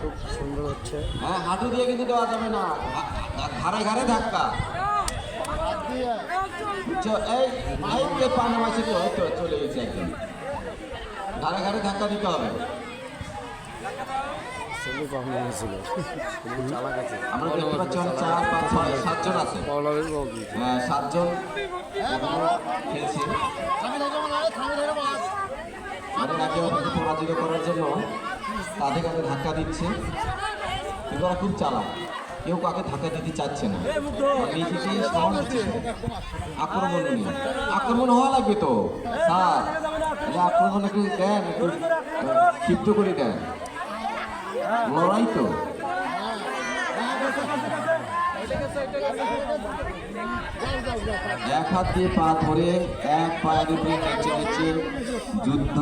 খুব সুন্দর হচ্ছে। হ্যাঁ, হাঁটু দিয়ে কিন্তু দেওয়া যাবে না, ঘাড়ে ঘাড়ে ধাক্কা। বুঝছো? এই যে পানি মাছে তো হয়তো চলে গেছে একদম, ঘাড়ে ঘাড়ে ধাক্কা দিতে হবে। সেলু পাবনা ছিল, খুব চালাক আছে। আমরা দেখতে পাচ্ছি অনেক 4, 5, 6, 7 জন আছে। পাওলারের বগি। 7 জন খেলছে। মানে একে অপরকে পরাজিত করার জন্য তাদের কাছে ধাক্কা দিচ্ছে। কিন্তু ওরা খুব চালাক, কেউ কাকে ধাক্কা দিতে চাচ্ছে না, নিজেকেই সাউন্ড দিচ্ছে। আক্রমণ নেই, আক্রমণ হওয়া লাগবে তো স্যার, আক্রমণ একটু দেন, একটু ক্ষিপ্ত করে দেন, লড়াই তো। এক হাত দিয়ে পা ধরে এক পায়ের উপরে নিচে নিচে যুদ্ধ।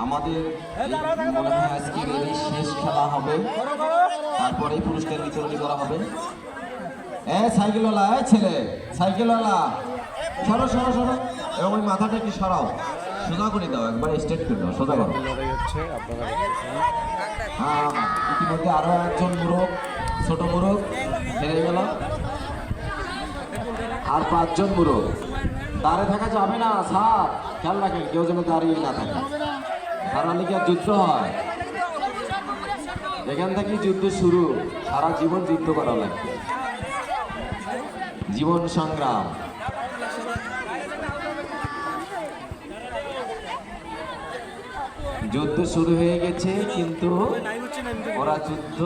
আমাদের মনে হয় আজকের এই শেষ খেলা হবে, তারপরে পুরস্কার বিতরণী করা হবে। সাইকেলওয়ালা, ছেলে সাইকেলওয়ালা, সরো সরো সরো, এবং ওই মাথাটা একটু সরাও, সোজা করে দাও, একবার স্ট্রেট করে দাও, সোজা করো। লড়াই হচ্ছে, আপনারা দেখতেছেন। ইতিমধ্যে আরো একজন মুরগ, ছোট মুরগ হেরে গেল, আর 5 জন মুরগ। দাঁড়িয়ে থাকা যাবে না স্যার, খেয়াল রাখেন কেউ যেন দাঁড়িয়ে না থাকে, দাঁড়ালে কি আর যুদ্ধ হয়? এখান থেকে যুদ্ধ শুরু, সারা জীবন যুদ্ধ করা লাগবে, জীবন সংগ্রাম। যুদ্ধ শুরু হয়ে গেছে, কিন্তু ওরা যুদ্ধ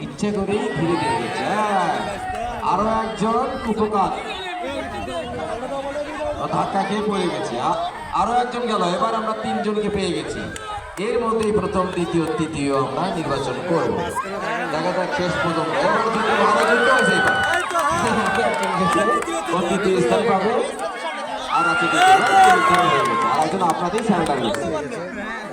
ইচ্ছে করেই ঘিরে দিয়ে গেছে। আরো একজন উপকার ধাক্কা খেয়ে পড়ে গেছে, আরো একজন গেল। এবার আমরা 3 জনকে পেয়ে গেছি। এর মধ্যেই প্রথম, দ্বিতীয়, তৃতীয় আমরা নির্বাচন করব। দেখা যাক শেষ পর্যন্ত ভালো যুদ্ধ হয়েছে। এবার দ্বিতীয় স্থান পাবে, আর আছে আর একজন আপনাদের স্যান্ডার গেছে।